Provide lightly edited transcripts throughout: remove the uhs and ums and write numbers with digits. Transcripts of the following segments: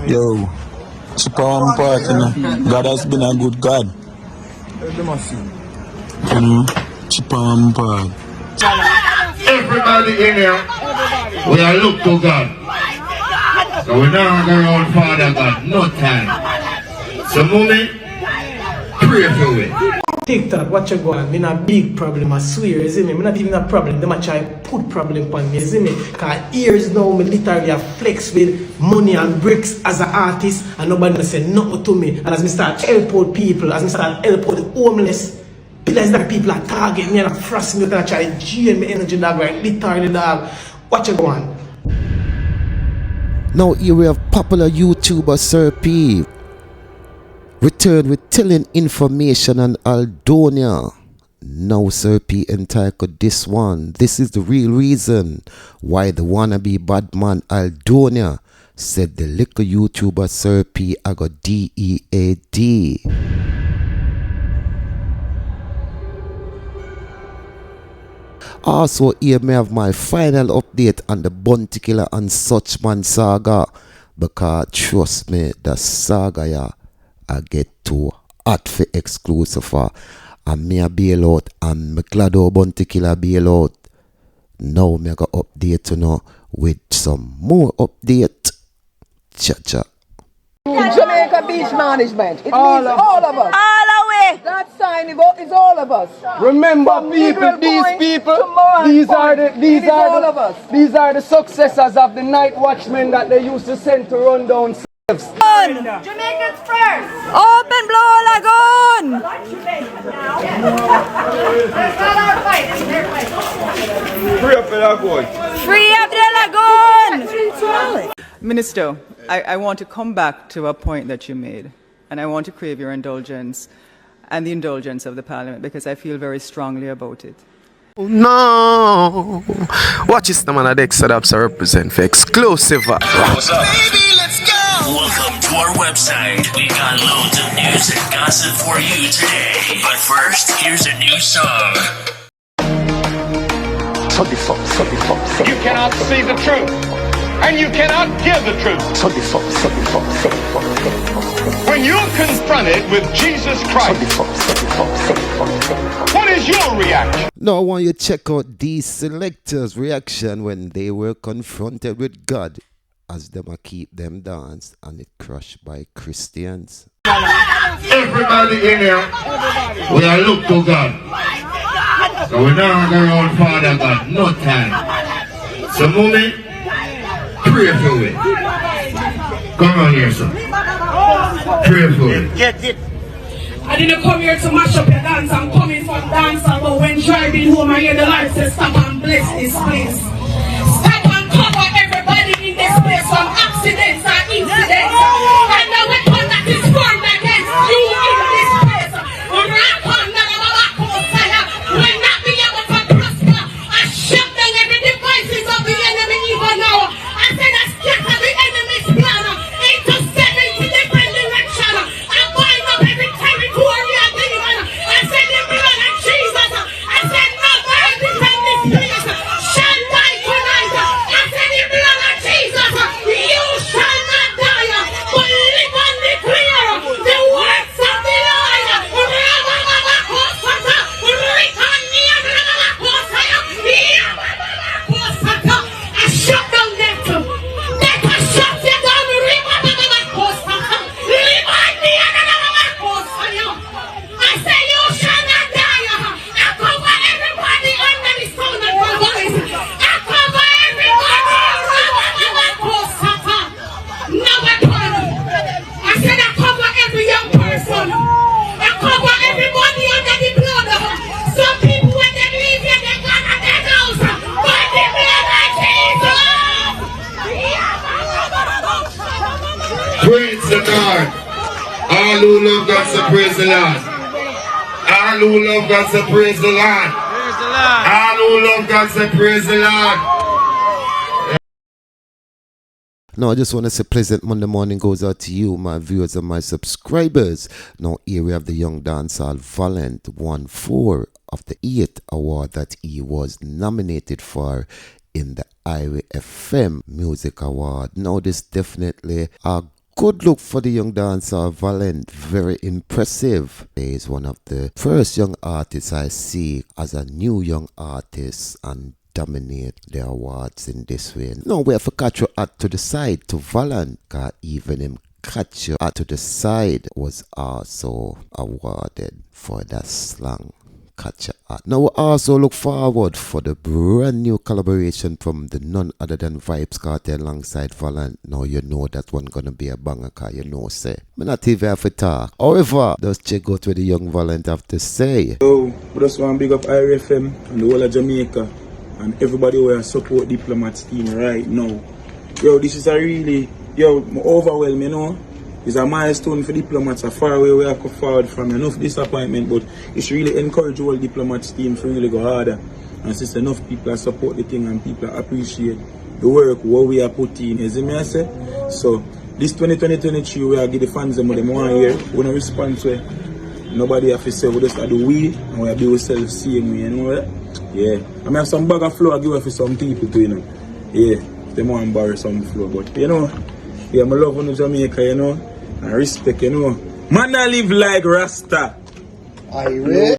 Yo, Super partner. God has been a good God. Super part. Everybody in here, we are look to God. So we're not going around Father God, no time. So moment, pray for it. TikTok, what you going? Me not big problem, I swear, you see me? Me not even a problem, them a try put problem on me, you see me? Cause years now, me literally a flex with money and bricks as an artist, and nobody say nothing to me. And as me start help out people, as me start help out the homeless, because that people are target me and are frustrating me, and try to drain me energy, dog, right? Literally, dog. What you going? Now here we have popular YouTuber Sir P returned with telling information on Aidonia. Now Sir P entitled this one. This is the real reason why the wannabe bad man Aidonia said the little YouTuber Sir P I got DEAD. Also here may have my final update on the Bounty Killer and Such Man saga, because trust me, the saga yeah, I get too hot for exclusive and me a bail out and me glad how Bounty Killer bail out. Now me go update you know with some more update. Cha-cha. Jamaica Beach Management. It means all of us. All away. That sign is all of us. Remember, From people, these people, all of us. These are the successors of the night watchmen that they used to send to run down slaves. Jamaicans first. Open Blow Lagoon. That's not our fight. It's their fight. Free up the lagoon. Free up the lagoon. Minister, I want to come back to a point that you made, and I want to crave your indulgence and the indulgence of the Parliament, because I feel very strongly about it. Oh, no. Watch this, the man at X represent for exclusive. What's up? Baby, let's go! Welcome to our website. We got loads of news and gossip for you today. But first, here's a new song. You cannot see the truth, and you cannot give the truth. When you're confronted with Jesus Christ, what is your reaction? Now I want you to check out these selectors' reaction when they were confronted with God, as them a keep them dance and it crushed by Christians. Everybody in here, we are look to God. So we're not going around Father God, no time. So moment, pray for it. Come on here, son. Pray for it. Get it. I didn't come here to mash up your dance. I'm coming from dance, but when driving home, I hear the light say stop and bless this place. Stop and cover everybody in this place from accidents and incidents. And the weapon that is formed against you in this place will not be able to prosper. I shut down every devices of the enemy even now. I said I scatter the enemy's plan into 70 different directions. I bind up every territory and demon. I said the blood of Jesus. I said no mercy from this place shall die tonight. I said the blood of Jesus. You shall not die, but live and declare the works of the Lord. I shut down that. That I shut you down. I say you shall not die. I cover everybody under the sound of my voice. I cover everybody. No weapon. I said I cover every young person. I cover everybody under the blood. Some people when they leave here, they gone at their house. But the blood of Jesus. Praise the Lord. All who love God say praise the Lord. All who love God say praise the Lord. All who love God say praise the Lord. Now I just want to say pleasant Monday morning goes out to you, my viewers and my subscribers. Now here we have the young dancehall Valiant won 4 of the 8 award that he was nominated for in the Irie FM Music Award. Now this definitely a good look for the young dancer Valiant. Very impressive. He is one of the first young artists I see as a new young artist and dominate the awards in this way. Now we have to catch your hat to the side to Valiant, cause even him catch your hat to the side was also awarded for that slang. Catch your hat. Now we also look forward for the brand new collaboration from the none other than Vybz Kartel alongside Valiant. Now you know that one gonna be a banger, cause you know say me not even have to talk. However, just check out what the young Valiant have to say. So we just want to big up IRFM and the whole of Jamaica and everybody who support Diplomats team right now. Yo, this is a really overwhelming, you know. It's a milestone for Diplomats, a far way we have come forward from. Enough disappointment, but it's really encourage all Diplomats team to really go harder. And since enough people support the thing and people appreciate the work what we are putting in, you see me I say? So this 2023 we are give the fans them what they want here. We don't respond to it. Nobody have to say we just do we and we do ourselves same way, you know that? Yeah. I mean have some bag of flow I give it for some people too, you know. Yeah. They want to borrow some flow, but you know, yeah, I love on Jamaica, you know. I respect, you know. Man, I live like Rasta. I will.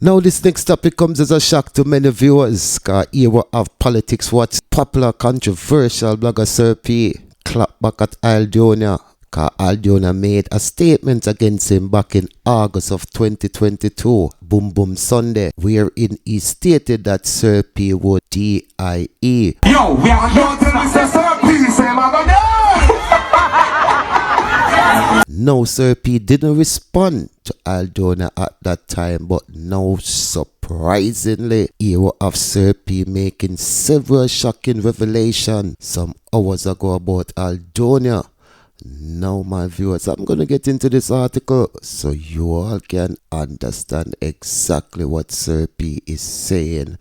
Now this next topic comes as a shock to many viewers, cause here we have Politricks Watch. Popular controversial blogger Sir P clap back at Aidonia, cause Aidonia made a statement against him back in August of 2022, Boom Boom Sunday, wherein he stated that Sir P would DIE. Yo, we are going to Mr. Sir P, say my No, Sir P didn't respond to Aidonia at that time, but now surprisingly, here we have Sir P making several shocking revelations some hours ago about Aidonia. Now my viewers, I'm going to get into this article so you all can understand exactly what Sir P is saying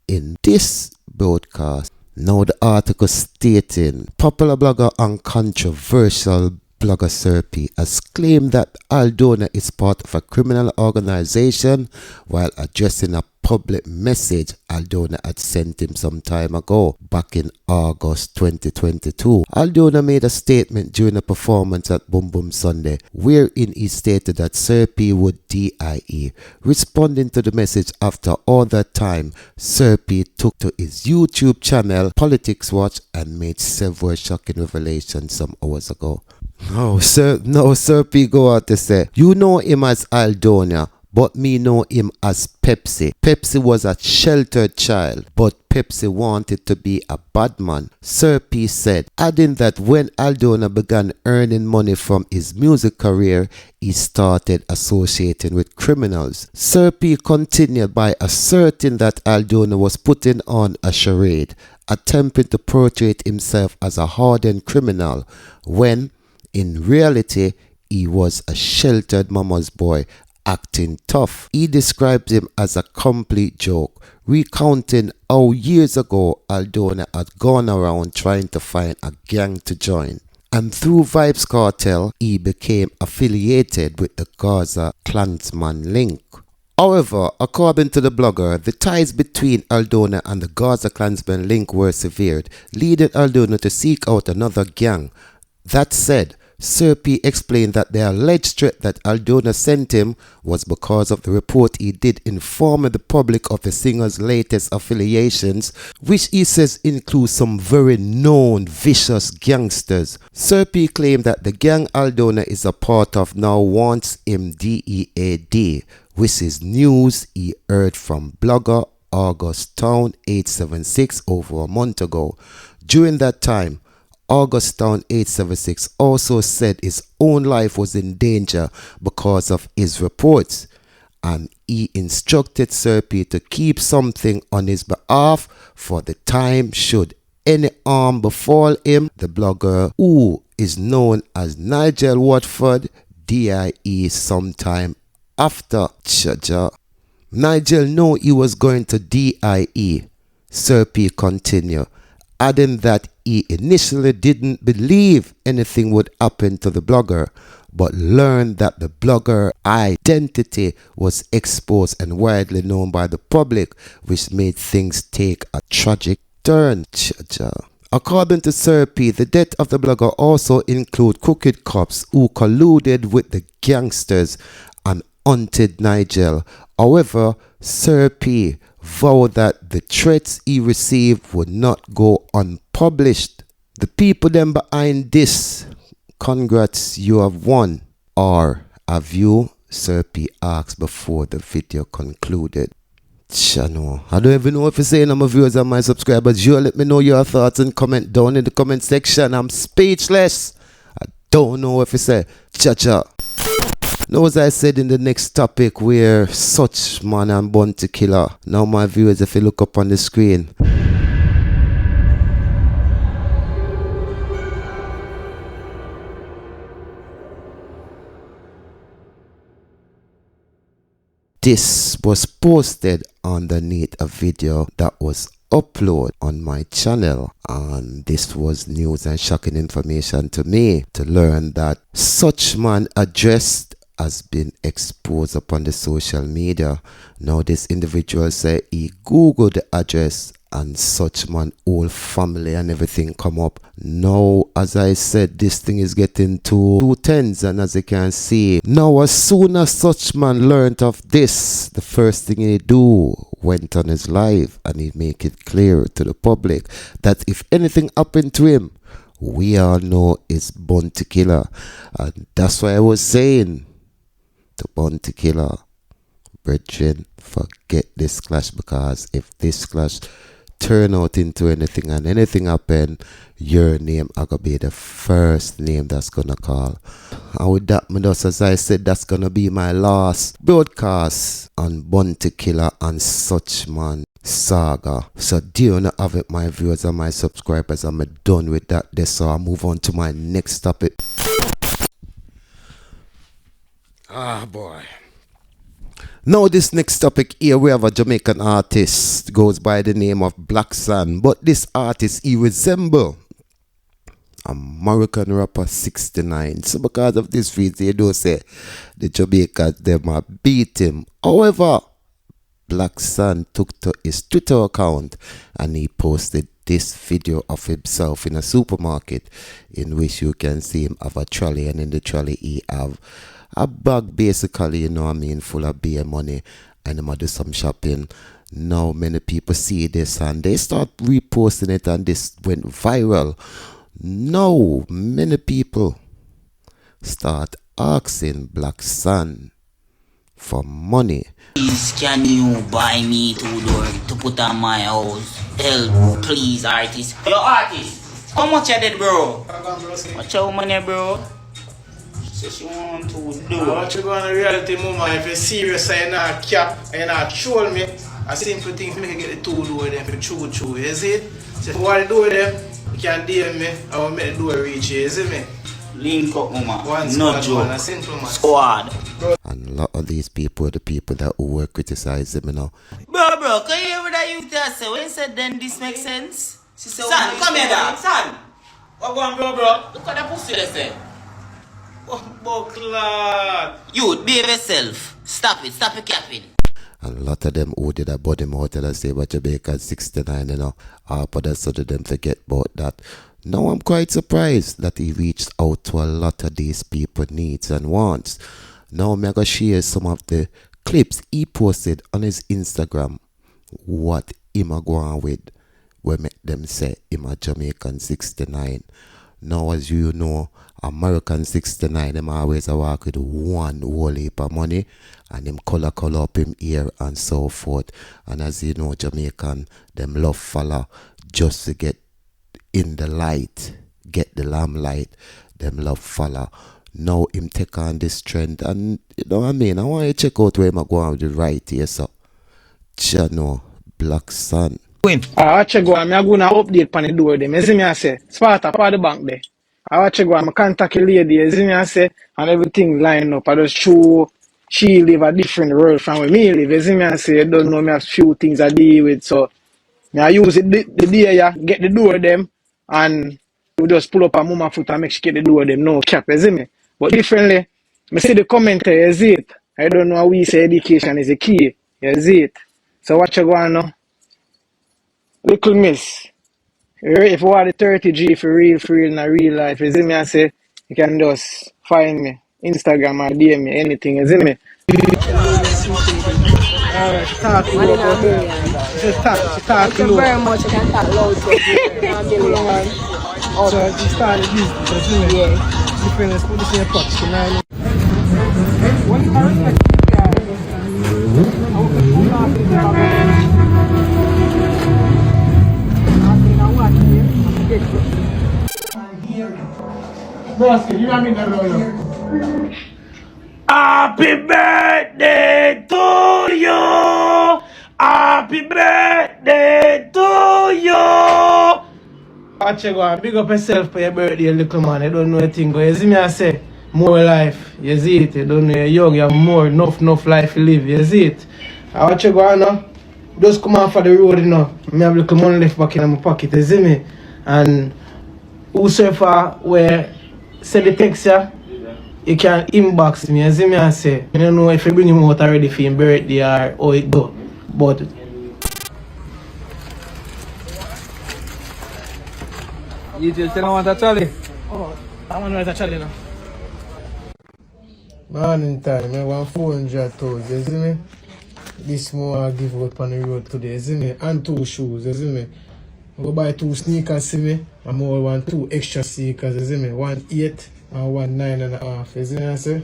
in this broadcast. Now the article stating, popular blogger and controversial blogger Sir P has claimed that Aidonia is part of a criminal organization while addressing a public message Aidonia had sent him some time ago, back in August 2022. Aidonia made a statement during a performance at Boom Boom Sunday, wherein he stated that Sir P would DIE. Responding to the message after all that time, Sir P took to his YouTube channel, Politricks Watch, and made several shocking revelations some hours ago. Sir P go out to say, you know him as Aidonia, but me know him as Pepsi. Pepsi was a sheltered child, but Pepsi wanted to be a bad man. Sir P said, adding that when Aidonia began earning money from his music career, he started associating with criminals. Sir P continued by asserting that Aidonia was putting on a charade, attempting to portray himself as a hardened criminal, when in reality, he was a sheltered mama's boy acting tough. He described him as a complete joke, recounting how years ago Aidonia had gone around trying to find a gang to join. And through Vybz Kartel, he became affiliated with the Gaza Klansman link. However, according to the blogger, the ties between Aidonia and the Gaza Klansman link were severed, leading Aidonia to seek out another gang. That said, Sir P explained that the alleged threat that Aidonia sent him was because of the report he did informing the public of the singer's latest affiliations, which he says include some very known vicious gangsters. Sir P claimed that the gang Aidonia is a part of now wants him DEAD, which is news he heard from blogger August Town 876 over a month ago. During that time, August Town 876 also said his own life was in danger because of his reports, and he instructed Sir P to keep something on his behalf for the time should any harm befall him. The blogger, who is known as Nigel Watford, DIE sometime after Chaja. Nigel knew he was going to DIE. Sir P continued, adding that he initially didn't believe anything would happen to the blogger, but learned that the blogger identity was exposed and widely known by the public, which made things take a tragic turn. According to Sir P, the death of the blogger also include crooked cops who colluded with the gangsters and hunted Nigel. However, Sir P vowed that the threats he received would not go unpublished. The people then behind this, congrats, you have won. Or have you? Sir P asked before the video concluded. Chano, I don't even know if you're saying I'm a viewers and my subscribers. You let me know your thoughts and comment down in the comment section. I'm speechless. I don't know if you say cha-cha. Now, as I said in the next topic, we're such man and bounty killer. Now, my viewers, if you look up on the screen, this was posted underneath a video that was uploaded on my channel, and this was news and shocking information to me to learn that such man address has been exposed upon the social media. Now this individual said he googled the address and such man whole family and everything come up. Now, as I said, this thing is getting to 210s, and as you can see, now as soon as such man learned of this, the first thing he do went on his live and he make it clear to the public that if anything happened to him, we all know it's bounty killer. And that's why I was saying the bounty killer, brethren, forget this clash, because if this clash turn out into anything and anything happen, your name are gonna be the first name that's gonna call. And with that, as I said, that's gonna be my last broadcast on bounty killer and such man saga. So do you not have it, my viewers and my subscribers? I'm done with that. So I'll move on to my next topic. Ah, boy. Now this next topic here, we have a Jamaican artist, goes by the name of Black Sun, but this artist, he resemble American rapper 69. So because of this reason, you don't say the Jamaicans, they might beat him. However, Black Sun took to his Twitter account and he posted this video of himself in a supermarket, in which you can see him have a trolley, and in the trolley he have a bag, basically, you know what I mean, full of beer money, and I'm do some shopping. Now many people see this and they start reposting it, and this went viral. Now many people start asking Black Sun for money. Please, can you buy me $2 to put on my house? Help, please, artist. Yo, artist, how much you did, bro? What's your money, bro? She want to do. I want you to go on a reality moment. If you're serious and you're not cap and you're not troll me, a simple thing for me to get the $2 them for true. You see it? So if you want to do with them, you can DM me. I will make the door reach you. You see me? Link up, mama. No joke. Squad. And a lot of these people are the people that were criticizing him, you know. Bro, can you hear what I used to say? When you said then this makes sense? She said, son, come here, dad. Son. What going on, bro? Look at that pussy they say. Oh, you behave yourself. Stop it. Stop your capping. And a lot of them who did a body motel and say about Jamaica 69, you know. But that's so them forget about that. Now I'm quite surprised that he reached out to a lot of these people's needs and wants. Now I'm going to share some of the clips he posted on his Instagram. What him a go on with, where make them say him a Jamaican 69. Now as you know, American 69, them always a walk with one whole heap of money, and them color up him ear and so forth. And as you know, Jamaican, them love follow just to get in the light, get the lamplight, them love follow. Now him take on this trend, and you know what I mean, I want you to check out where him go on with the right here, so Chano, Black Sun. I watch you go and I'm going to update on the door them. You see me I say, Sparta, part the bank there. I watch you go and I contact a lady, you see me I say, and everything line up. I just show she live a different world from where me live. You see me I say, you don't know me have few things I deal with, so I use it the day ya get the door them and we just pull up a mama foot and make sure get the door them. No cap, you see me? But differently, I see the commentary, you see it. I don't know how we say education is a key. You see it. So what you going now? Little miss. If you want the 30G for real in a real life, you see me, I say, you can just find me. Instagram or DM me, anything, you see me? Alright, she talk to you about it. She talk Thank you very much. You can talk loud to So she started business, you see me? Yeah. Different, let's put this in your pot, you know? What is my respect? Basket, you know me that roll. Happy birthday to you. Happy birthday to you. Actually, go and big up yourself for your birthday, little man. You don't know a thing. You see me, I say, more life. You see it. You don't know you're young. You have more, enough life to live. You see it. I watch you go on now. Just come off for the road, you know. I have a little money left back in my pocket. You see me? And whosoever where send the text here, you can inbox me. You see me, I say, I don't know if you bring him out already for his birthday or how it go. But you just don't want to Charlie? oh, I want to write a Charlie now. Morning time, I want 400,000, you see me? This more I give out on the road today, you see me? And 2 shoes, you see me? I go buy 2 sneakers, see me? And more want 2 extra sneakers, you see me? 1 8 and 1 9.5, you see me? I say?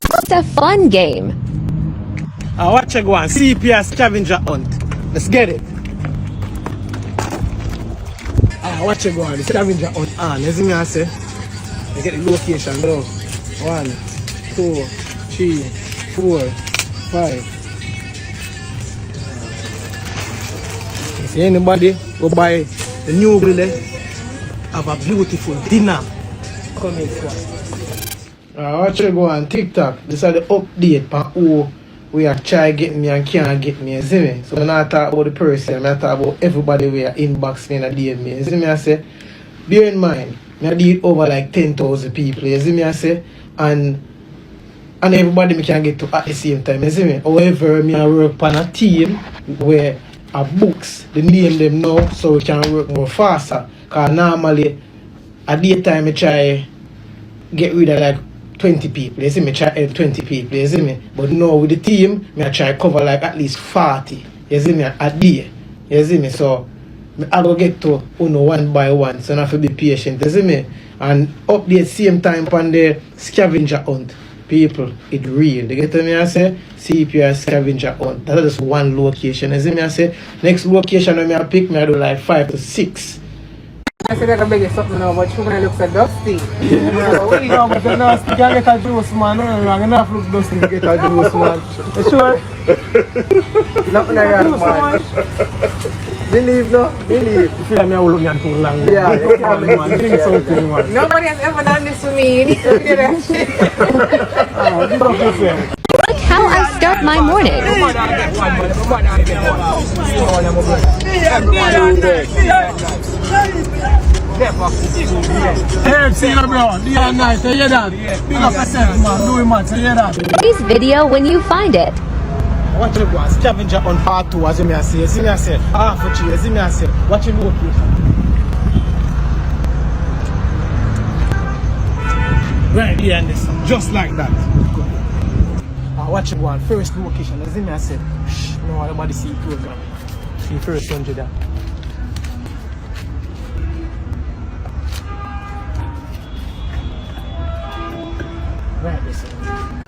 It's a fun game. I watch you go on CPS scavenger hunt. Let's get it. I watch you go on the scavenger hunt on. You see me? I say? I get the location now. 1, 2, 3, 4, 5. You see anybody go buy the new building, have a beautiful dinner coming for. I watch you go on TikTok. This is the update on who we are trying to get me and can't get me. You see me? So I'm not talking about the person, I'm talking about everybody we are inbox me and DM me. You see me? I say, bear in mind, I did over like 10,000 people. You see me? I say, and everybody me can get to at the same time. You see me? However, me I work on a team where I books the name them now so we can work more faster. Cause normally at the time I try get rid of like 20 people. You see me? Try help 20 people. You see me? But now with the team, me I try cover like at least 40. You see me? A day. You see me? So I go get to one by one. So I have to be patient. You see me? And update same time on the scavenger hunt. People, it real. You get me? I say CPR scavenger hunt. That's just one location. You see me? I say next location when I pick me, I do like 5 to 6. I said I can beg you something now, but you're going to look so dusty. Well, you know, but the nasty can get a juice, man. No, long enough look dusty to get a juice, man. You sure? Nothing like that, man. Believe, no? Believe. You feel like I will look at too long. Yeah, man. Drink something, man. Nobody has ever done this to me. You need to do that shit. Give up yourself. Look how I start my morning. Hey, see you, bro. Day and night, you hear that? Big up yourself, man. Do it, man. You hear that? Please video when you find it. Watch you go scavenger on part 2, as you may say. See me, I say. Half a tree, as you may say. Watch you look. Right here and this, just like that. Watch you go on first location, as you may say. Shh, no, nobody see program. See first 100 there.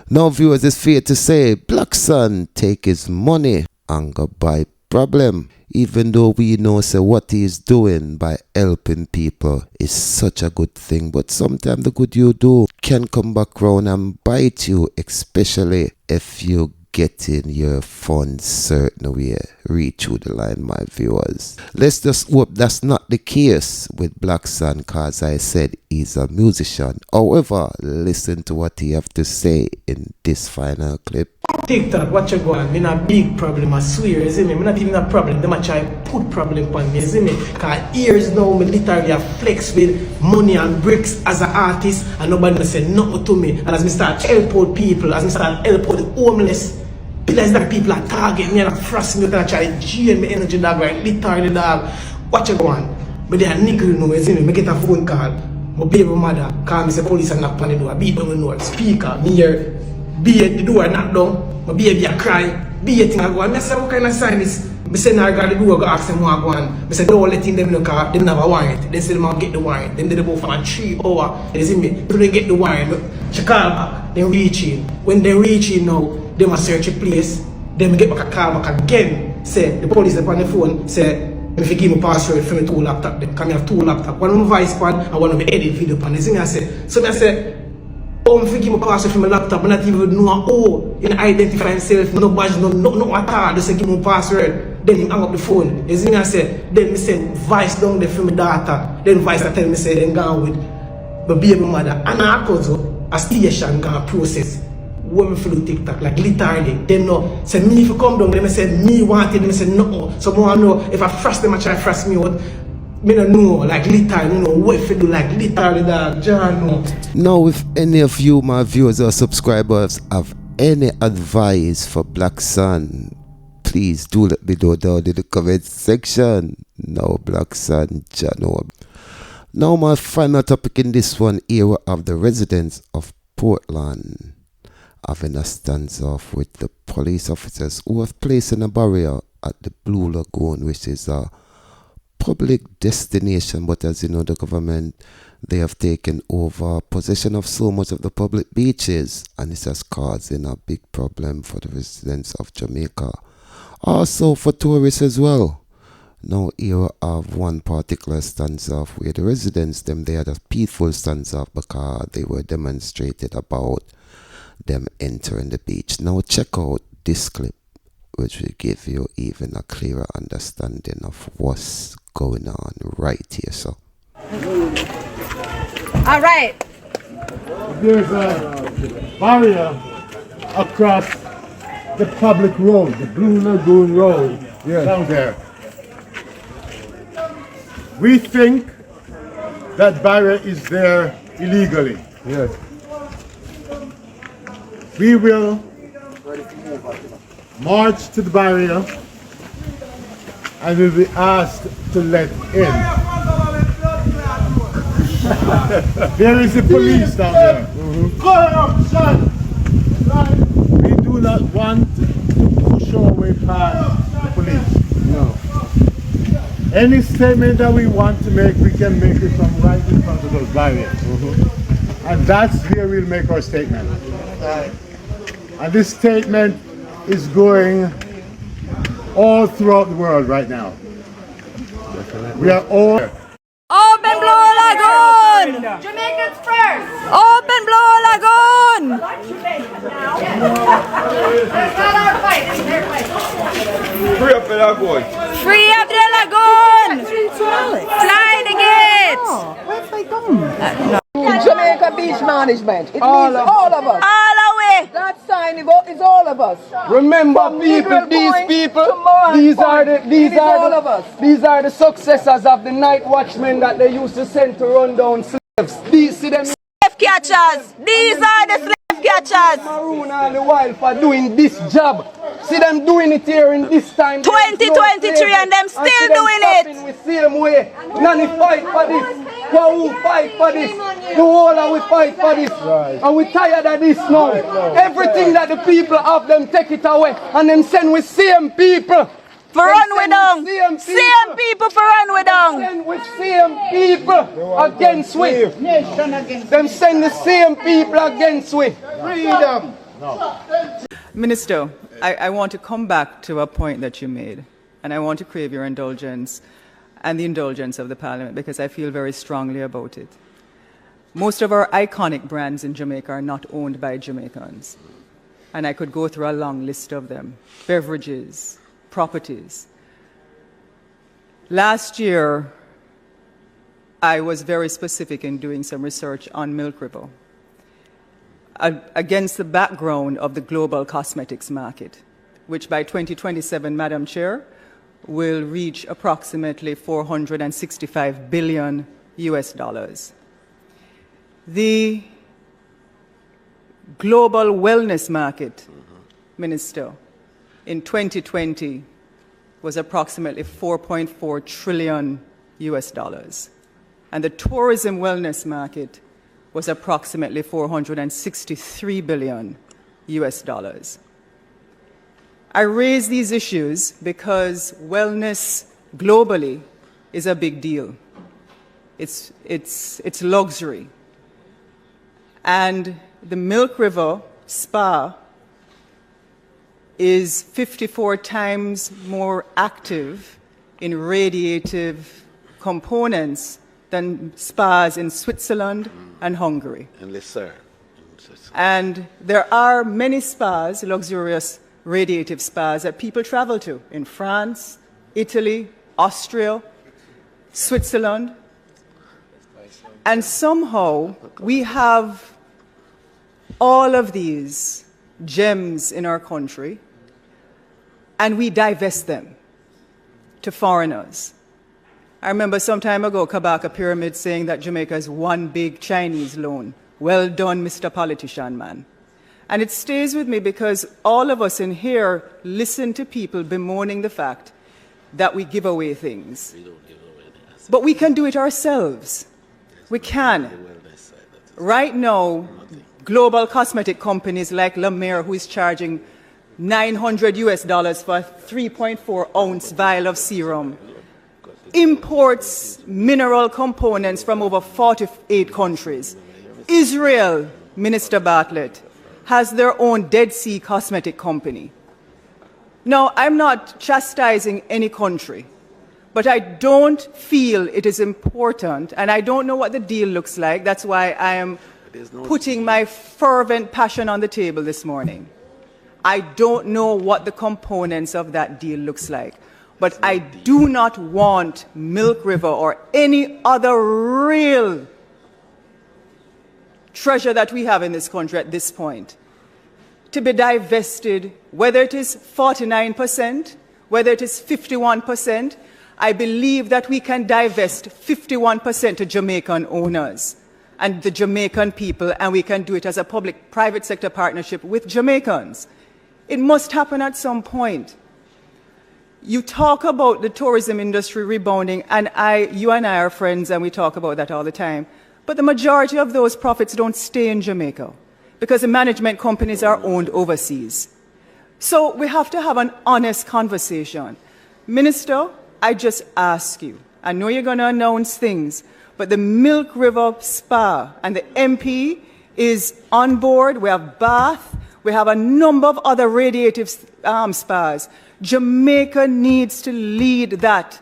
Now, viewers, it's fair to say Black Son take his money and go buy problem. Even though we know say what he is doing by helping people is such a good thing, but sometimes the good you do can come back round and bite you, especially if you getting your funds certain way reach through the line, my viewers. Let's just hope that's not the case with Black Son, cause I said he's a musician. However, listen to what he have to say in this final clip. TikTok, what you go on? Me not big problem, I swear, you see me? Me not even a problem, them a try put problem upon me, you see me? Cause years now, me literally a flex with money and bricks as an artist, and nobody no say nothing to me. And as me start help out people, as me start help out the homeless, pillars that people are target me and frost me, and I try to drain me energy, dog, right? Literally, dog. What you go on? But they are nigga, you know, you see me? Me get a phone call, my baby mother call me, say police and knock on the door, I beat them with no speaker, me hear, be at the door knock down. My baby a cry, be a thing I go on. I say, what kind of sign is? I say, now I got the door, go ask them what I go on. I say, don't let them in the car, they don't have a warrant. They say, them get the warrant. Then they go for 3 hours. They see me, do they get the warrant? She call back, they reach in. When they reach in now, they must search a place. Then get back a call back again. Say, the police up on the phone, say, if you give me password for my 2 laptops, then come have 2 laptops. One of my voice pad and one of my edit video pan. You see me, I say, so I say, oh, if you give me password from my laptop, I not even know how you identify himself, no badge, no at all. Just give me password. Then he hang up the phone. You see me, I say, then me send Vybz down there for my data. Then Vybz tell me, say, then gone with my baby mother. And I also, a station gonna process when me follow TikTok, like literally. Then no, say me if you come down, then me say, me wanted, then me say, no. So more I know, if I frost them, I try to frost me out. Me don't know, like literally, you know, what if you do, like literally, that John, no. Now, if any of you, my viewers or subscribers, have any advice for Black Sun, please do let me know down in the comment section. Now, Black Sun, John. Now, my final topic in this one here of the residents of Portland having a standoff with the police officers who have placed a barrier at the Blue Lagoon, which is a public destination, but as you know, the government, they have taken over possession of so much of the public beaches, and this has causing a big problem for the residents of Jamaica, also for tourists as well. Now here I have one particular standoff where the residents, they had a peaceful standoff because they were demonstrated about them entering the beach. Now check out this clip, which will give you even a clearer understanding of what's going on right here. So, all right. There's a barrier across the public road, the Blue Lagoon Road, down there. We think that barrier is there illegally. Yes. We will march to the barrier and will be asked to let in. There is the police down there. Corruption! We do not want to push our way past the police. No. Any statement that we want to make, we can make it from right in front of those barriers. And that's where we'll make our statement. And this statement is going all throughout the world right now. We are all... Open Blue Lagoon! Jamaicans first! Open Blue Lagoon! It's not our fight, it's their fight. Free up the lagoon! Free up the lagoon! Fly the gates! What have I done? Jamaica Beach Management. It means all of us. All away! That sign is all of us. Remember, From people, these people, these are all of us. These are the successors of the night watchmen that they used to send to run down slaves. These see them Slave catchers! These are the slave catchers! maroon all the while for doing this job. See them doing it here in this time. 2023 and them still doing it. We same way. None fight for this. Who fight for this? The whole of we fight for this. Right. And we tired of this now. Everything that the people have, them take it away. And them send with same people. For run with them. Same people for run with them. Send with same people against we. Them send the same people against we. Freedom. No. Minister, I want to come back to a point that you made, and I want to crave your indulgence and the indulgence of the Parliament because I feel very strongly about it. Most of our iconic brands in Jamaica are not owned by Jamaicans, and I could go through a long list of them. Beverages, properties. Last year, I was very specific in doing some research on Milk River. against the background of the global cosmetics market, which by 2027, Madam Chair, will reach approximately $465 billion US. The global wellness market, Minister, in 2020 was approximately $4.4 trillion US. And the tourism wellness market was approximately $463 billion US. I raise these issues because wellness globally is a big deal. It's luxury. And the Milk River Spa is 54 times more active in radiative components than spas in Switzerland and Hungary. And there are many spas, luxurious radiative spas, that people travel to in France, Italy, Austria, Switzerland. And somehow we have all of these gems in our country and we divest them to foreigners. I remember some time ago, Kabaka Pyramid saying that Jamaica is one big Chinese loan. Well done, Mr. Politician Man. And it stays with me because all of us in here listen to people bemoaning the fact that we give away things. But we can do it ourselves. We can. Right now, global cosmetic companies like La Mer, who is charging $900 US for a 3.4 ounce vial of serum, imports mineral components from over 48 countries. Israel, Minister Bartlett, has their own Dead Sea cosmetic company. Now, I'm not chastising any country, but I don't feel it is important, and I don't know what the deal looks like. That's why I am putting my fervent passion on the table this morning. I don't know what the components of that deal looks like, but I do not want Milk River or any other real treasure that we have in this country at this point to be divested, whether it is 49%, whether it is 51%. I believe that we can divest 51% to Jamaican owners and the Jamaican people, and we can do it as a public-private sector partnership with Jamaicans. It must happen at some point. You talk about the tourism industry rebounding, and you and I are friends, and we talk about that all the time. But the majority of those profits don't stay in Jamaica because the management companies are owned overseas. So we have to have an honest conversation. Minister, I just ask you, I know you're going to announce things, but the Milk River Spa and the MP is on board. We have Bath. We have a number of other radiative spas. Jamaica needs to lead that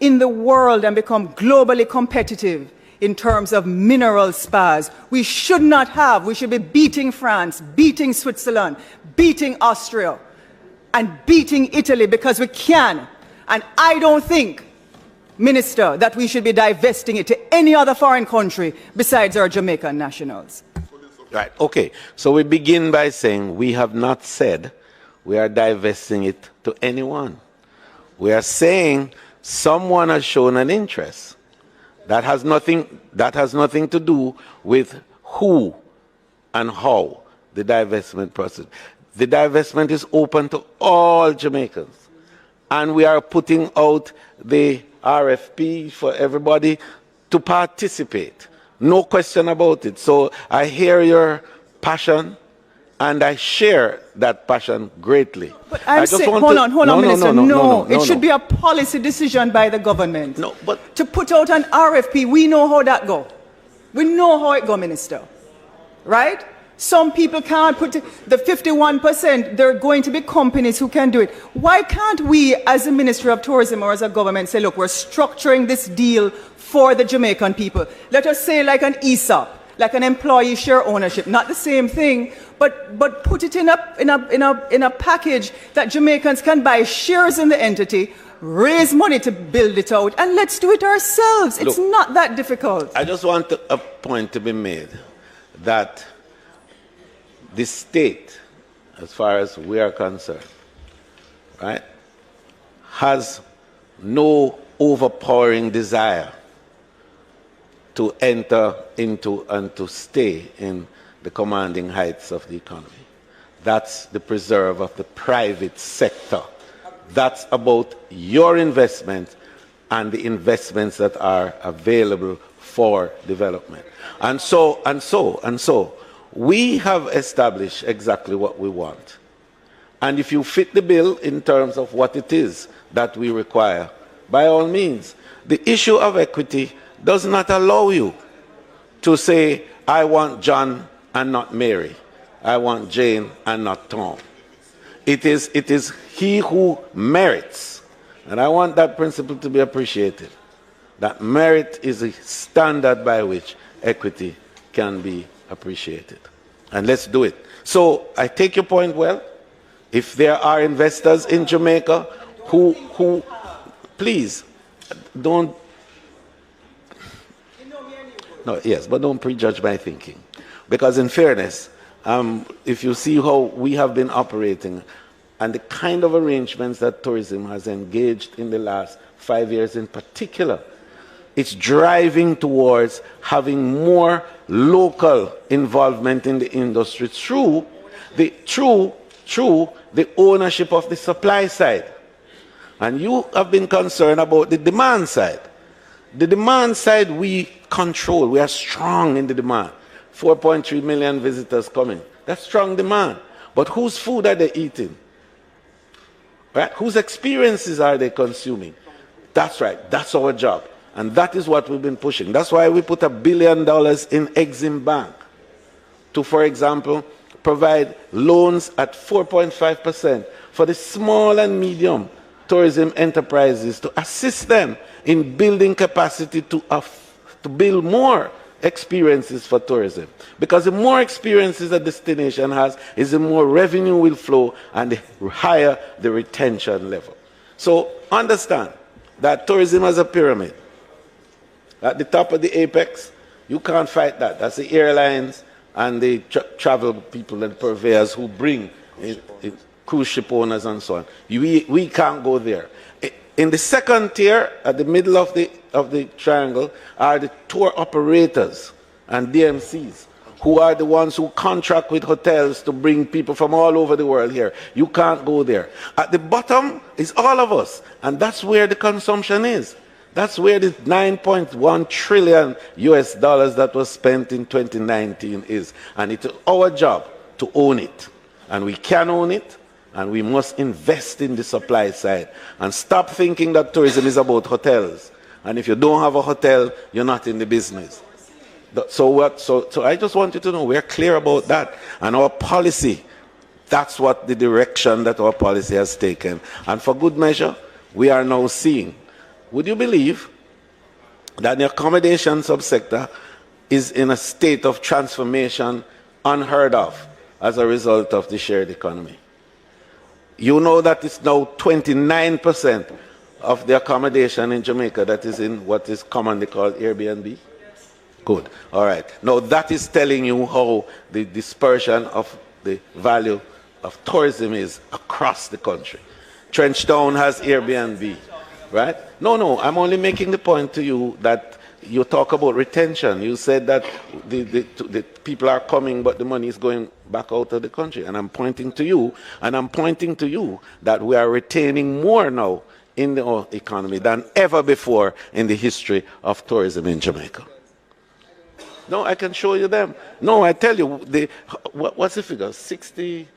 in the world and become globally competitive in terms of mineral spas. We should be beating France, beating Switzerland, beating Austria, and beating Italy because we can. And I don't think, Minister, that we should be divesting it to any other foreign country besides our Jamaican nationals. Right, okay. So we begin by saying we have not said we are divesting it to anyone. We are saying someone has shown an interest. That has nothing to do with who and how the divestment process. The divestment is open to all Jamaicans. And we are putting out the RFP for everybody to participate. No question about it. So I hear your passion, and I share that passion greatly. But I'm saying, hold on, Minister. No, it should be a policy decision by the government. No, but to put out an RFP, we know how that go. We know how it go, Minister. Right? Some people can't put the 51%. There are going to be companies who can do it. Why can't we, as a Ministry of Tourism or as a government, say, look, we're structuring this deal for the Jamaican people. Let us say like an ESOP, like an employee share ownership, not the same thing, but put it in a package that Jamaicans can buy shares in the entity, raise money to build it out, and let's do it ourselves. It's not that difficult. I just want a point to be made that the state, as far as we are concerned, right, has no overpowering desire to enter into and to stay in the commanding heights of the economy. That's the preserve of the private sector. That's about your investment and the investments that are available for development. And so, we have established exactly what we want. And if you fit the bill in terms of what it is that we require, by all means, the issue of equity does not allow you to say, I want John and not Mary. I want Jane and not Tom. It is he who merits. And I want that principle to be appreciated. That merit is a standard by which equity can be appreciated. And let's do it. So I take your point well. If there are investors in Jamaica who please don't, no, yes, but don't prejudge my thinking. Because in fairness, if you see how we have been operating and the kind of arrangements that tourism has engaged in the last 5 years in particular, it's driving towards having more local involvement in the industry through the ownership of the supply side. And you have been concerned about the demand side. The demand side we control. We are strong in the demand. 4.3 million visitors coming. That's strong demand. But whose food are they eating? Right? Whose experiences are they consuming? That's right. That's our job. And that is what we've been pushing. That's why we put $1 billion in Exim Bank to, for example, provide loans at 4.5% for the small and medium tourism enterprises to assist them in building capacity to build more experiences for tourism. Because the more experiences a destination has, is the more revenue will flow and the higher the retention level. So understand that tourism is a pyramid. At the top of the apex, you can't fight that. That's the airlines and the travel people and purveyors who bring cruise ship owners and so on. We can't go there. In the second tier, at the middle of the triangle, are the tour operators and DMCs, who are the ones who contract with hotels to bring people from all over the world here. You can't go there. At the bottom is all of us, and that's where the consumption is. That's where the $9.1 trillion US that was spent in 2019 is. And it's our job to own it. And we can own it, and we must invest in the supply side. And stop thinking that tourism is about hotels. And if you don't have a hotel, you're not in the business. So I just want you to know we're clear about that. And our policy, that's what the direction that our policy has taken. And for good measure, we are now seeing. Would you believe that the accommodation subsector is in a state of transformation unheard of as a result of the shared economy? You know that it's now 29% of the accommodation in Jamaica that is in what is commonly called Airbnb? Good. All right. Now that is telling you how the dispersion of the value of tourism is across the country. Trenchtown has Airbnb. Right? No, I'm only making the point to you that you talk about retention. You said that the people are coming, but the money is going back out of the country. And I'm pointing to you, that we are retaining more now in the economy than ever before in the history of tourism in Jamaica. No, I can show you them. No, I tell you, what's the figure? 60.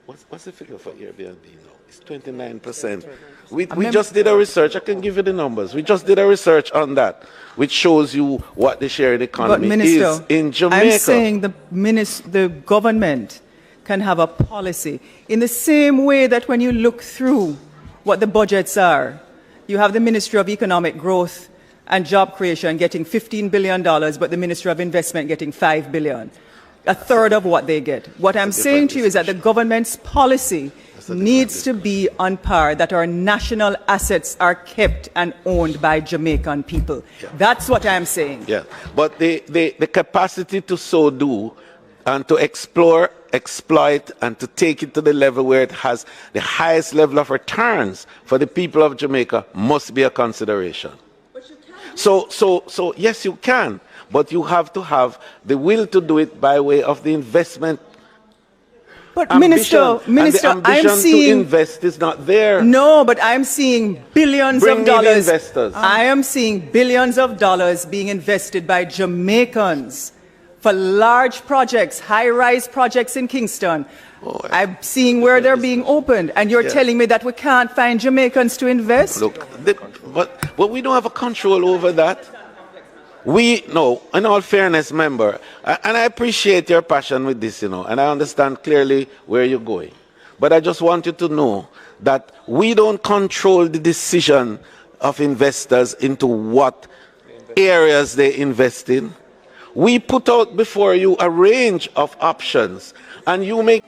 What's the figure for Airbnb now? It's 29%. We just did a research. I can give you the numbers. We just did a research on that, which shows you what the shared economy is in Jamaica. I'm saying the government can have a policy in the same way that when you look through what the budgets are, you have the Ministry of Economic Growth and Job Creation getting $15 billion, but the Ministry of Investment getting $5 billion. A third of what they get. What I'm saying to you is that the government's policy needs to be on par, that our national assets are kept and owned by Jamaican people. Yeah. That's what I'm saying. Yeah, but the capacity to so do and to explore, exploit, and to take it to the level where it has the highest level of returns for the people of Jamaica must be a consideration. So yes, you can, but you have to have the will to do it by way of the investment. But ambition, Minister, and the ambition I'm seeing to invest is not there. No, but I'm seeing billions Bring of me the dollars. investors. I am seeing billions of dollars being invested by Jamaicans for large projects, high-rise projects in Kingston. I'm seeing where they're being opened, and you're telling me that we can't find Jamaicans to invest? Look, but we don't have a control over that. No, in all fairness, member, and I appreciate your passion with this, and I understand clearly where you're going. But I just want you to know that we don't control the decision of investors into what areas they invest in. We put out before you a range of options, and you make...